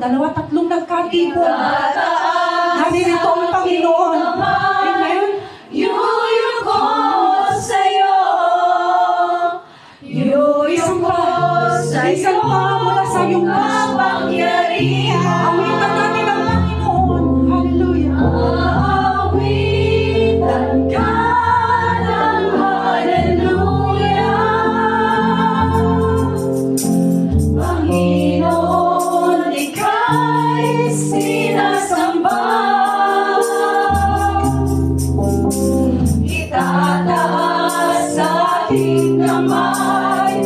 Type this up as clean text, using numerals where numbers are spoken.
dalawa, tatlong nagkatipon. Naririto ang Panginoon. Amen. Yuyong ko sa'yo. Yuyong ko sa'yo. Isang pa mula sa iyong kapangyarihan. Awitan natin ang Panginoon. Hallelujah. Aawitan ka ng hallelujah. Panginoon, ika'y sinasamba. Itataas sa ating kamay.